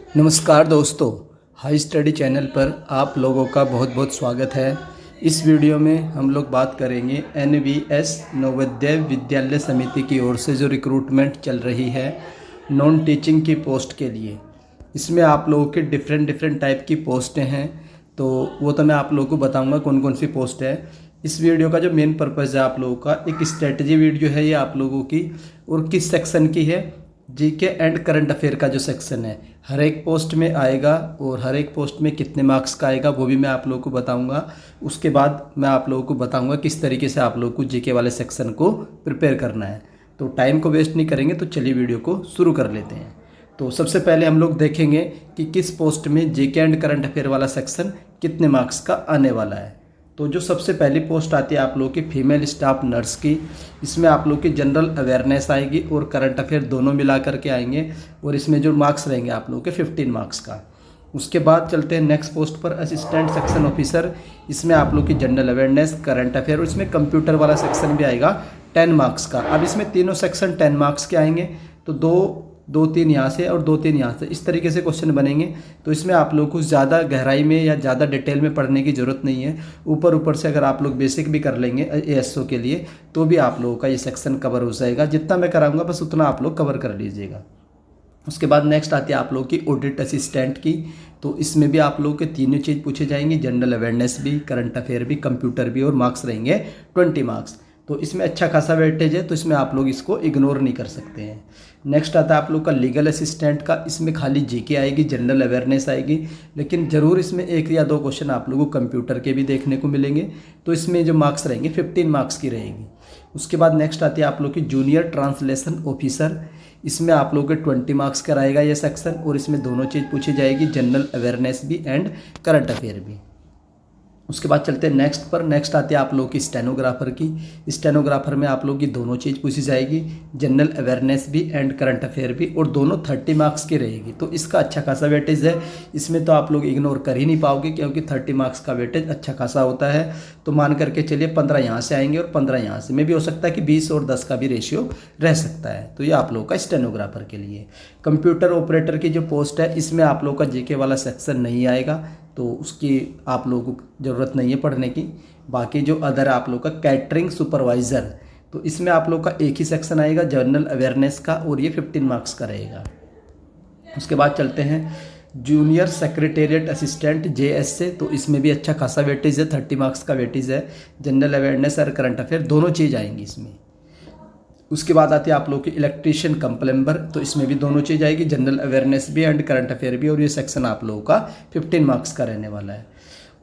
नमस्कार दोस्तों, high study channel पर आप लोगों का बहुत बहुत स्वागत है। इस वीडियो में हम लोग बात करेंगे NVS नवोदय विद्यालय समिति की ओर से जो रिक्रूटमेंट चल रही है नॉन टीचिंग की पोस्ट के लिए। इसमें आप लोगों के डिफरेंट टाइप की पोस्टें हैं, तो वो तो मैं आप लोगों को बताऊंगा कौन कौन सी पोस्ट है। इस वीडियो का जो मेन पर्पज़ है आप लोगों का एक स्ट्रेटजी वीडियो है ये आप लोगों की, और किस सेक्शन की है, जीके एंड करंट अफेयर का जो सेक्शन है हर एक पोस्ट में आएगा, और हर एक पोस्ट में कितने मार्क्स का आएगा वो भी मैं आप लोगों को बताऊंगा। उसके बाद मैं आप लोगों को बताऊंगा किस तरीके से आप लोगों को जीके वाले सेक्शन को प्रिपेयर करना है। तो टाइम को वेस्ट नहीं करेंगे, तो चलिए वीडियो को शुरू कर लेते हैं। तो सबसे पहले हम लोग देखेंगे कि किस पोस्ट में जीके एंड करंट अफेयर वाला सेक्शन कितने मार्क्स का आने वाला है। तो जो सबसे पहली पोस्ट आती है आप लोगों की फीमेल स्टाफ नर्स की, इसमें आप लोग की जनरल अवेयरनेस आएगी और करंट अफेयर दोनों मिला करके आएंगे, और इसमें जो मार्क्स रहेंगे आप लोगों के 15 मार्क्स का। उसके बाद चलते हैं नेक्स्ट पोस्ट पर, असिस्टेंट सेक्शन ऑफिसर। इसमें आप लोग की जनरल अवेयरनेस, करंट अफेयर और इसमें कंप्यूटर वाला सेक्शन भी आएगा 10 मार्क्स का। अब इसमें तीनों सेक्शन 10 मार्क्स के आएंगे, तो दो तीन यहाँ से और 2-3 यहाँ से, इस तरीके से क्वेश्चन बनेंगे। तो इसमें आप लोग को ज़्यादा गहराई में या ज़्यादा डिटेल में पढ़ने की ज़रूरत नहीं है। ऊपर से अगर आप लोग बेसिक भी कर लेंगे ASO के लिए तो भी आप लोगों का ये सेक्शन कवर हो जाएगा। जितना मैं कराऊंगा बस उतना आप लोग कवर कर लीजिएगा। उसके बाद नेक्स्ट आती है आप लोग की ऑडिट असिस्टेंट की। तो इसमें भी आप लोगों के तीनों चीज़ पूछे जाएंगी, जनरल अवेयरनेस भी, करंट अफेयर भी, कंप्यूटर भी, और मार्क्स रहेंगे 20 मार्क्स। तो इसमें अच्छा खासा वेटेज है, तो इसमें आप लोग इसको इग्नोर नहीं कर सकते हैं। नेक्स्ट आता है आप लोग का लीगल असिस्टेंट का। इसमें खाली जीके आएगी, जनरल अवेयरनेस आएगी, लेकिन ज़रूर इसमें 1 या 2 क्वेश्चन आप लोगों को कंप्यूटर के भी देखने को मिलेंगे। तो इसमें जो मार्क्स रहेंगे 15 मार्क्स की रहेगी। उसके बाद नेक्स्ट आती है आप लोग की जूनियर ट्रांसलेशन ऑफिसर। इसमें आप लोगों के 20 मार्क्स का रहेगा ये सेक्शन, और इसमें दोनों चीज़ पूछी जाएगी, जनरल अवेयरनेस भी एंड करंट अफेयर भी। उसके बाद चलते हैं नेक्स्ट पर। नेक्स्ट आती है आप लोगों की स्टेनोग्राफर की। स्टेनोग्राफर में आप लोगों की दोनों चीज़ पूछी जाएगी, जनरल अवेयरनेस भी एंड करंट अफेयर भी, और दोनों 30 मार्क्स की रहेगी। तो इसका अच्छा खासा वेटेज है, इसमें तो आप लोग इग्नोर कर ही नहीं पाओगे, क्योंकि 30 मार्क्स का वेटेज अच्छा खासा होता है। तो मान करके चलिए 15 यहाँ से आएंगे और 15 यहाँ से, में भी हो सकता है कि 20 और 10 का भी रेशियो रह सकता है। तो ये आप लोगों का स्टेनोग्राफर के लिए। कंप्यूटर ऑपरेटर की जो पोस्ट है इसमें आप लोगों का जीके वाला सेक्शन नहीं आएगा, तो उसकी आप लोगों को ज़रूरत नहीं है पढ़ने की। बाकी जो अदर आप लोग का कैटरिंग सुपरवाइज़र, तो इसमें आप लोग का एक ही सेक्शन आएगा जनरल अवेयरनेस का, और ये 15 मार्क्स का रहेगा। उसके बाद चलते हैं जूनियर सेक्रेटेरिएट असिस्टेंट JS से। तो इसमें भी अच्छा खासा वेटेज है, 30 मार्क्स का वेटेज है। जनरल अवेयरनेस और करंट अफेयर दोनों चीज़ आएंगी इसमें। उसके बाद आती है आप लोग की इलेक्ट्रीशियन कम प्लम्बर। तो इसमें भी दोनों चीज़ आएगी, जनरल अवेयरनेस भी एंड करंट अफेयर भी, और ये सेक्शन आप लोगों का 15 मार्क्स का रहने वाला है।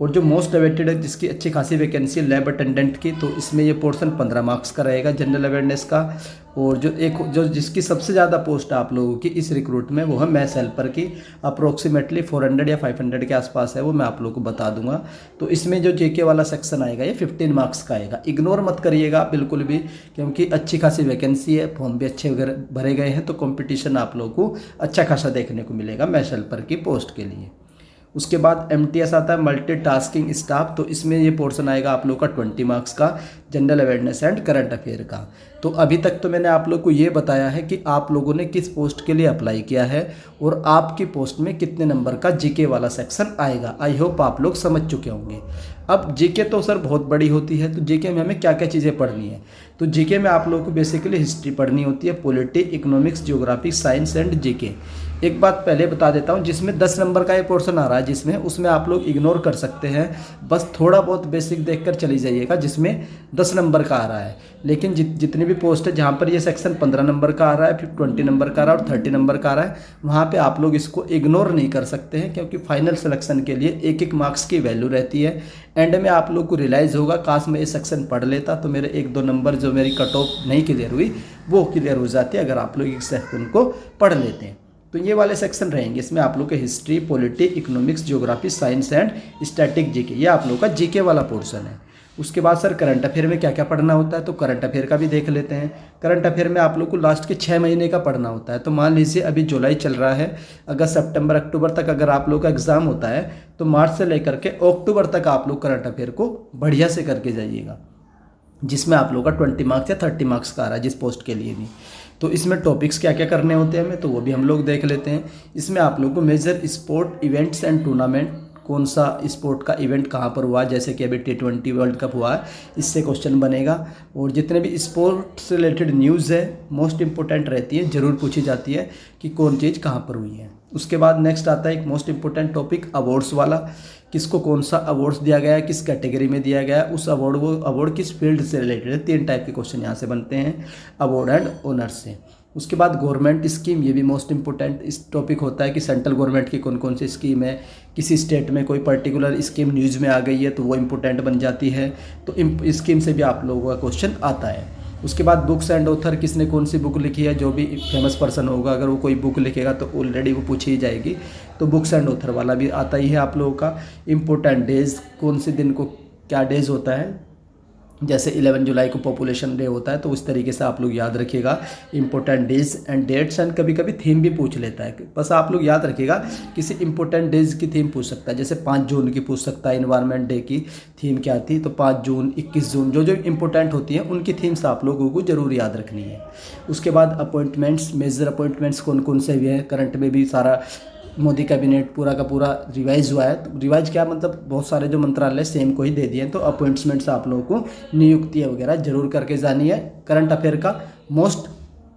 और जो मोस्ट अवेटेड है, जिसकी अच्छी खासी वैकेंसी है, लैब अटेंडेंट की, तो इसमें ये पोर्शन 15 मार्क्स का रहेगा जनरल अवेयरनेस का। और जो जिसकी सबसे ज़्यादा पोस्ट है आप लोगों की इस रिक्रूट में, वो है मैथ्स हेल्पर की। अप्रोक्सीमेटली 400 या 500 के आसपास है, वो मैं आप लोगों को बता दूंगा। तो इसमें जो जेके वाला सेक्शन आएगा ये 15 मार्क्स का आएगा। इग्नोर मत करिएगा बिल्कुल भी, क्योंकि अच्छी खासी वैकेंसी है, फॉर्म भी अच्छे भरे गए हैं, तो कॉम्पिटिशन आप लोगों को अच्छा खासा देखने को मिलेगा मैथ्स हेल्पर की पोस्ट के लिए। उसके बाद MTS आता है, मल्टीटास्किंग स्टाफ। तो इसमें ये पोर्शन आएगा आप लोग का 20 मार्क्स का, general awareness and current affair का। तो अभी तक तो मैंने आप लोग को ये बताया है कि आप लोगों ने किस पोस्ट के लिए अप्लाई किया है और आपकी पोस्ट में कितने नंबर का जीके वाला सेक्शन आएगा। आई होप आप लोग समझ चुके होंगे। अब जीके तो सर बहुत बड़ी होती है, तो जीके में हमें क्या क्या चीज़ें पढ़नी है। तो जीके में आप लोगों को बेसिकली हिस्ट्री पढ़नी होती है, polity, economics, geography, science and GK. एक बात पहले बता देता हूँ, जिसमें 10 नंबर का ये पोर्शन आ रहा है जिसमें, उसमें आप लोग इग्नोर कर सकते हैं, बस थोड़ा बहुत बेसिक देखकर चली जाइएगा जिसमें 10 नंबर का आ रहा है। लेकिन जितनी भी पोस्ट है जहाँ पर ये सेक्शन 15 नंबर का आ रहा है, फिर 20 नंबर का आ रहा है और 30 नंबर का आ रहा है, वहाँ पे आप लोग इसको इग्नोर नहीं कर सकते हैं, क्योंकि फाइनल सिलेक्शन के लिए 1-1 मार्क्स की वैल्यू रहती है। एंड में आप लोग को रियलाइज़ होगा, काश मैं ये सेक्शन पढ़ लेता तो मेरे 1-2 नंबर जो मेरी कट ऑफ नहीं क्लियर हुई वो क्लियर हो जाती है, अगर आप लोग इस सेक्शन को पढ़ लेते हैं। तो ये वाले सेक्शन रहेंगे, इसमें आप लोग के history, polity, economics, geography, science and static GK, ये आप लोग का जीके वाला पोर्शन है। उसके बाद सर करंट अफेयर में क्या क्या पढ़ना होता है, तो करंट अफेयर का भी देख लेते हैं। करंट अफेयर में आप लोग को लास्ट के 6 महीने का पढ़ना होता है। तो मान लीजिए अभी जुलाई चल रहा है, अगस्त, सितंबर, अक्टूबर तक अगर आप लोग का एग्जाम होता है, तो मार्च से लेकर के अक्टूबर तक आप लोग करंट अफेयर को बढ़िया से करके जाइएगा, जिसमें आप लोग का 20 मार्क्स या 30 मार्क्स का आ रहा है जिस पोस्ट के लिए भी। तो इसमें टॉपिक्स क्या क्या करने होते हैं हमें, तो वो भी हम लोग देख लेते हैं। इसमें आप लोगों को major sport events and tournament, कौन सा स्पोर्ट का इवेंट कहाँ पर हुआ, जैसे कि अभी T20 वर्ल्ड कप हुआ है, इससे क्वेश्चन बनेगा। और जितने भी स्पोर्ट से रिलेटेड न्यूज़ है मोस्ट इंपॉर्टेंट रहती है, ज़रूर पूछी जाती है कि कौन चीज़ कहाँ पर हुई है। उसके बाद नेक्स्ट आता है एक मोस्ट इंपॉर्टेंट टॉपिक अवार्ड्स वाला, किसको कौन सा अवार्ड्स दिया गया है, किस कैटेगरी में दिया गया है, उस अवार्ड वो अवार्ड किस फील्ड से रिलेटेड है। 3 टाइप के क्वेश्चन यहाँ से बनते हैं अवार्ड एंड ऑनर्स से। उसके बाद गवर्नमेंट स्कीम, ये भी मोस्ट इंपॉर्टेंट इस टॉपिक होता है कि सेंट्रल गवर्नमेंट की कौन कौन सी स्कीम है, किसी स्टेट में कोई पर्टिकुलर स्कीम न्यूज़ में आ गई है तो वो इंपॉर्टेंट बन जाती है, तो स्कीम से भी आप लोगों का क्वेश्चन आता है। उसके बाद बुक्स एंड ऑथर, किसने कौन सी बुक लिखी है, जो भी फेमस पर्सन होगा अगर वो कोई बुक लिखेगा तो ऑलरेडी वो पूछी ही जाएगी, तो बुक्स एंड ऑथर वाला भी आता ही है आप लोगों का। इम्पोर्टेंट डेज, कौन से दिन को क्या डेज होता है, जैसे 11 जुलाई को पॉपुलेशन डे होता है तो उस तरीके से आप लोग याद रखिएगा important days and dates. And कभी कभी थीम भी पूछ लेता है, बस आप लोग याद रखिएगा किसी इंपॉर्टेंट डेज की थीम पूछ सकता है, जैसे 5 जून की पूछ सकता है, इन्वायरमेंट डे की थीम क्या थी, तो 5 जून 21 जून जो जो इंपॉर्टेंट होती हैं उनकी थीम्स आप लोगों को जरूर याद रखनी है। उसके बाद अपॉइंटमेंट्स, मेजर अपॉइंटमेंट्स कौन कौन से हुए हैं, करंट में भी सारा मोदी कैबिनेट पूरा का पूरा रिवाइज हुआ है, तो रिवाइज क्या मतलब बहुत सारे जो मंत्रालय सेम को ही दे दिए हैं, तो अपॉइंटमेंट्स आप लोगों को नियुक्तियाँ वगैरह जरूर करके जानी है। करंट अफेयर का मोस्ट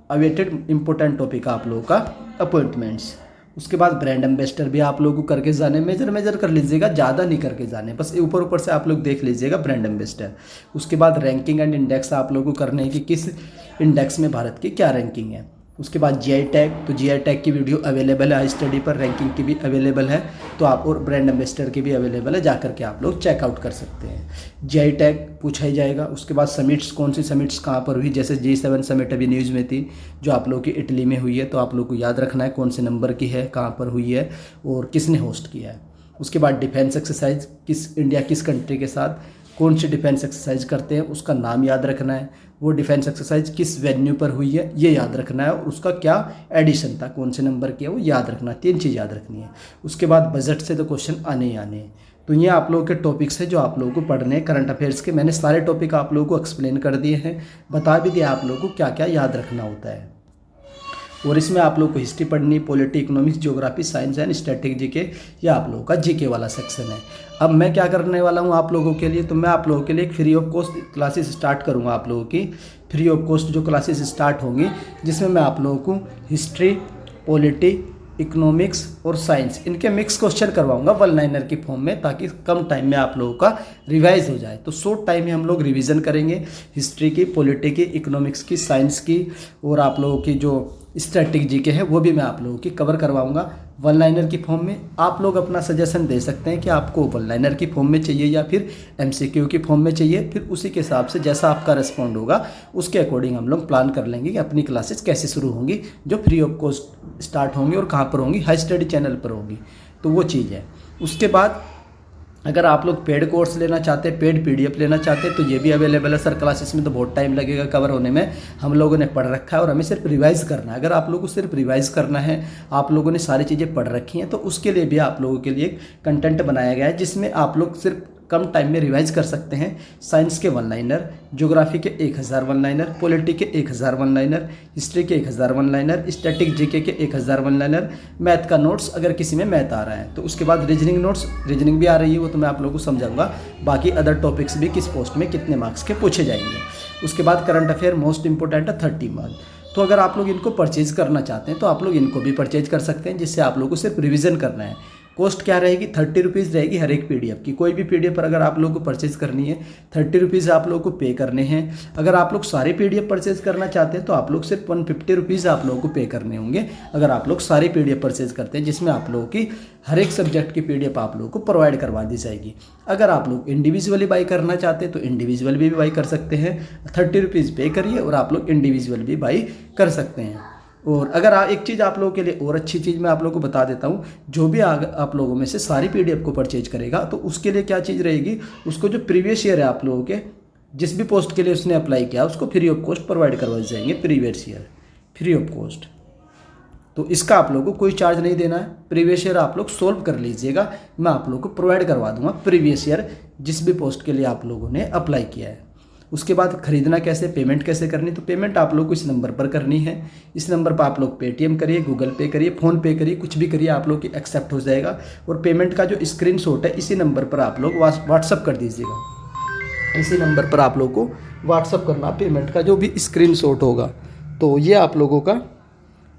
अवेटेड इंपॉर्टेंट टॉपिक आप लोगों का अपॉइंटमेंट्स। उसके बाद ब्रांड एम्बेसडर भी आप लोगों को करके जाने, मेजर कर लीजिएगा, ज़्यादा नहीं करके जाने, बस ऊपर से आप लोग देख लीजिएगा ब्रांड एम्बेसडर। उसके बाद रैंकिंग एंड इंडेक्स आप लोगों को करने हैं कि किस इंडेक्स में भारत की क्या रैंकिंग है। उसके बाद जीआई टैग, तो जीआई टैग की वीडियो अवेलेबल है, हाई स्टडी पर रैंकिंग की भी अवेलेबल है, तो आप और ब्रांड एम्बेसडर की भी अवेलेबल है, जाकर के आप लोग चेकआउट कर सकते हैं। जीआई टैग पूछा ही जाएगा। उसके बाद समिट्स, कौन सी समिट्स कहाँ पर हुई, जैसे G7 समिट अभी न्यूज़ में थी जो आप लोग की इटली में हुई है, तो आप लोग को याद रखना है कौन से नंबर की है, कहाँ पर हुई है और किसने होस्ट किया है। उसके बाद डिफेंस एक्सरसाइज, इंडिया किस कंट्री के साथ कौन सी डिफेंस एक्सरसाइज करते हैं उसका नाम याद रखना है, वो डिफेंस एक्सरसाइज किस वेन्यू पर हुई है ये याद रखना है, और उसका क्या एडिशन था, कौन से नंबर की है वो याद रखना है। 3 चीज़ याद रखनी है। उसके बाद बजट से तो क्वेश्चन आने ही आने हैं। तो ये आप लोगों के टॉपिक्स है जो आप लोगों को पढ़ने हैं करंट अफेयर्स के। मैंने सारे टॉपिक आप लोगों को एक्सप्लेन कर दिए हैं, बता भी दिया आप लोगों को क्या क्या याद रखना होता है। और इसमें आप लोग को हिस्ट्री पढ़नी, polity, economics, geography, science and static GK, ये आप लोगों का जीके वाला सेक्शन है। अब मैं क्या करने वाला हूँ आप लोगों के लिए, तो मैं आप लोगों के लिए एक free of cost classes start करूँगा, आप लोगों की फ्री ऑफ कॉस्ट जो क्लासेस स्टार्ट होंगी, जिसमें मैं आप लोगों को हिस्ट्री, पॉलिटी, इकोनॉमिक्स और साइंस इनके मिक्स क्वेश्चन करवाऊंगा 1 लाइनर की फॉर्म में, ताकि कम टाइम में आप लोगों का रिवाइज हो जाए। तो शॉर्ट टाइम में हम लोग रिवीजन करेंगे हिस्ट्री की, पॉलिटी की, इकोनॉमिक्स की, साइंस की, और आप लोगों की जो स्टैटिक जीके है वो भी मैं आप लोगों की कवर करवाऊंगा 1 लाइनर की फॉर्म में। आप लोग अपना सजेशन दे सकते हैं कि आपको 1 लाइनर की फॉर्म में चाहिए या फिर MCQ की फॉर्म में चाहिए, फिर उसी के हिसाब से जैसा आपका रिस्पॉन्ड होगा उसके अकॉर्डिंग हम लोग प्लान कर लेंगे कि अपनी क्लासेस कैसे शुरू होंगी, जो फ्री ऑफ कॉस्ट स्टार्ट होंगी और कहाँ पर होंगी, हाई स्टडी चैनल पर होंगी, तो वो चीज़ है। उसके बाद अगर आप लोग पेड कोर्स लेना चाहते हैं, पेड PDF लेना चाहते हैं, तो ये भी अवेलेबल है। सर क्लासेस में तो बहुत टाइम लगेगा कवर होने में, हम लोगों ने पढ़ रखा है और हमें सिर्फ रिवाइज करना है। अगर आप लोगों को सिर्फ रिवाइज करना है, आप लोगों ने सारी चीज़ें पढ़ रखी हैं, तो उसके लिए भी आप लोगों के लिए एक कंटेंट बनाया गया है, जिसमें आप लोग सिर्फ कम टाइम में रिवाइज कर सकते हैं। साइंस के 1 लाइनर, ज्योग्राफी के 1000 1 लाइनर, पॉलिटी के 1000 1 लाइनर, हिस्ट्री के 1000 1 लाइनर, स्टैटिक जीके के 1000 1 लाइनर, मैथ का नोट्स अगर किसी में मैथ आ रहा है तो उसके बाद रीजनिंग नोट्स, रीजनिंग भी आ रही है वो तो मैं आप लोगों को समझाऊंगा। बाकी अदर टॉपिक्स भी किस पोस्ट में कितने मार्क्स के पूछे जाएंगे। उसके बाद करंट अफेयर मोस्ट इंपॉर्टेंट है 30 मार्क्स, तो अगर आप लोग इनको परचेज करना चाहते हैं तो आप लोग इनको भी परचेज कर सकते हैं, जिससे आप लोगों को सिर्फ रिवीजन करना है। कॉस्ट क्या रहेगी, 30 रुपीज़ रहेगी हर एक PDF की। कोई भी PDF पर अगर आप लोग को परचेज करनी है 30 रुपीज़ आप लोग को पे करने हैं। अगर आप लोग सारे PDF परचेज करना चाहते हैं तो आप लोग सिर्फ 150 रुपीज़ आप लोगों को पे करने होंगे, अगर आप लोग सारी PDF परचेज करते हैं, जिसमें आप लोगों की हर एक सब्जेक्ट की PDF आप लोगों को प्रोवाइड करवा दी जाएगी। अगर आप लोग इंडिविजुअली बाई करना चाहते हैं तो इंडिविजुअल भी बाई कर सकते हैं, 30 रुपीज़ पे करिए और आप लोग इंडिविजुअल भी बाई कर सकते हैं। और अगर एक चीज़ आप लोगों के लिए और अच्छी चीज़ मैं आप लोगों को बता देता हूँ, जो भी आप लोगों में से सारी PDF को परचेज करेगा तो उसके लिए क्या चीज़ रहेगी, उसको जो प्रीवियस ईयर है आप लोगों के जिस भी पोस्ट के लिए उसने अप्लाई किया उसको फ्री ऑफ कॉस्ट प्रोवाइड करवाए जाएंगे, previous year free of cost. तो इसका आप लोगों को कोई चार्ज नहीं देना है, प्रीवियस ईयर आप लोग सोल्व कर लीजिएगा, मैं आप लोगों को प्रोवाइड करवा दूंगा प्रीवियस ईयर जिस भी पोस्ट के लिए आप लोगों ने अप्लाई किया है। उसके बाद खरीदना कैसे, पेमेंट कैसे करनी, तो पेमेंट आप लोग को इस नंबर पर करनी है। इस नंबर पर आप लोग पेटीएम करिए, गूगल पे करिए, फ़ोन पे करिए, कुछ भी करिए, आप लोग की एक्सेप्ट हो जाएगा। और पेमेंट का जो स्क्रीनशॉट है इसी नंबर पर आप लोग व्हाट्सअप कर दीजिएगा। इसी नंबर पर आप लोग को व्हाट्सअप करना पेमेंट का जो भी स्क्रीनशॉट होगा। तो ये आप लोगों का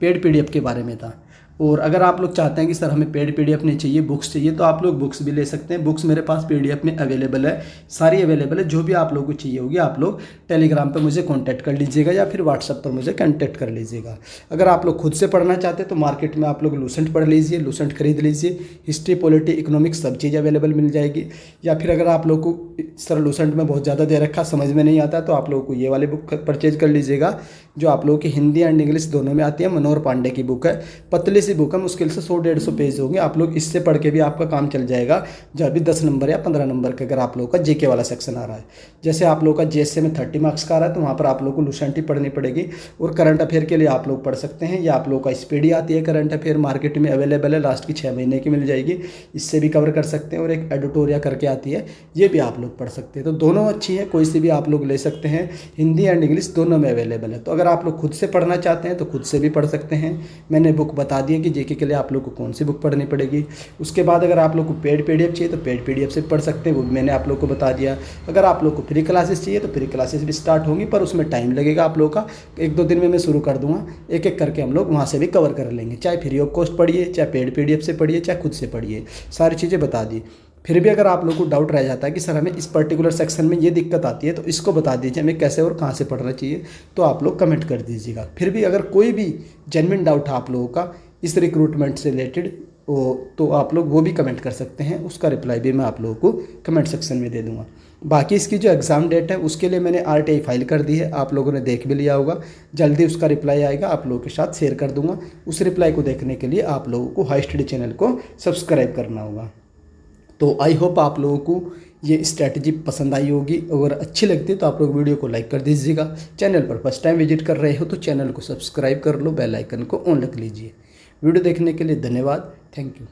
पेड पीडीएफ के बारे में था। और अगर आप लोग चाहते हैं कि सर हमें पेड पीडीएफ नहीं चाहिए, बुक्स चाहिए, तो आप लोग बुक्स भी ले सकते हैं। बुक्स मेरे पास पीडीएफ में अवेलेबल है, सारी अवेलेबल है। जो भी आप लोगों को चाहिए होगी आप लोग टेलीग्राम पर मुझे कॉन्टैक्ट कर लीजिएगा या फिर व्हाट्सअप पर मुझे कॉन्टैक्ट कर लीजिएगा। अगर आप लोग खुद से पढ़ना चाहते हैं तो मार्केट में आप लोग लूसेंट पढ़ लीजिए, लूसेंट खरीद लीजिए। हिस्ट्री, पॉलिटी, इकोनॉमिक्स सब चीज़ अवेलेबल मिल जाएगी। या फिर अगर आप लोग को सर लूसेंट में बहुत ज़्यादा दे रखा, समझ में नहीं आता, तो आप लोगों को ये वाली बुक परचेज कर लीजिएगा जो आप लोगों की हिंदी एंड इंग्लिश दोनों में आती है। मनोहर पांडे की बुक है, पतली सी बुक है, मुश्किल से 100-150 पेज होंगे। आप लोग इससे पढ़ के भी आपका काम चल जाएगा। जब भी 10 नंबर या 15 नंबर का अगर आप लोगों का जेके वाला सेक्शन आ रहा है, जैसे आप लोगों का जेएसए में 30 मार्क्स का आ रहा है, तो वहाँ पर आप लोग को लूसेंट ही पढ़नी पड़ेगी। और करंट अफेयर के लिए आप लोग पढ़ सकते हैं, या आप लोगों का स्पीडी आती है करंट अफेयर, मार्केट में अवेलेबल है, लास्ट की 6 महीने की मिल जाएगी, इससे भी कवर कर सकते हैं। और एक एडिटोरिया करके आती है, ये भी आप लोग पढ़ सकते हैं। तो दोनों अच्छी है, कोई सी भी आप लोग ले सकते हैं। हिंदी एंड इंग्लिश दोनों में अवेलेबल है। तो अगर आप लोग खुद से पढ़ना चाहते हैं तो खुद से भी पढ़ सकते हैं। मैंने बुक बता दी है कि जेके के लिए आप लोग को कौन सी बुक पढ़नी पड़ेगी। उसके बाद अगर आप लोग को पेड पीडीएफ चाहिए तो पेड पीडीएफ से पढ़ सकते हैं, वो मैंने आप लोग को बता दिया। अगर आप लोग को फ्री क्लासेस चाहिए तो फ्री क्लासेस भी स्टार्ट होंगी, पर उसमें टाइम लगेगा आप लोग का। 1-2 दिन में मैं शुरू कर दूंगा, एक एक करके हम लोग वहाँ से भी कवर कर लेंगे। चाहे फ्री ऑफ कॉस्ट पढ़िए, चाहे पेड पीडीएफ से पढ़िए, चाहे खुद से पढ़िए, सारी चीज़ें बता दी। फिर भी अगर आप लोग को डाउट रह जाता है कि सर हमें इस पर्टिकुलर सेक्शन में ये दिक्कत आती है, तो इसको बता दीजिए हमें कैसे और कहाँ से पढ़ना चाहिए, तो आप लोग कमेंट कर दीजिएगा। फिर भी अगर कोई भी जेन्युइन डाउट है आप लोगों का इस रिक्रूटमेंट से रिलेटेड, तो आप लोग वो भी कमेंट कर सकते हैं। उसका रिप्लाई भी मैं आप लोगों को कमेंट सेक्शन में दे दूंगा। बाकी इसकी जो एग्ज़ाम डेट है उसके लिए मैंने आरटीआई फाइल कर दी है, आप लोगों ने देख भी लिया होगा। जल्दी उसका रिप्लाई आएगा, आप लोगों के साथ शेयर कर दूंगा। उस रिप्लाई को देखने के लिए आप लोगों को हाई स्टडी चैनल को सब्सक्राइब करना होगा। तो आई होप आप लोगों को ये स्ट्रैटेजी पसंद आई होगी। अगर अच्छी लगती है तो आप लोग वीडियो को लाइक कर दीजिएगा। चैनल पर फर्स्ट टाइम विजिट कर रहे हो तो चैनल को सब्सक्राइब कर लो, बेल आइकन को ऑन रख लीजिए। वीडियो देखने के लिए धन्यवाद। Thank you.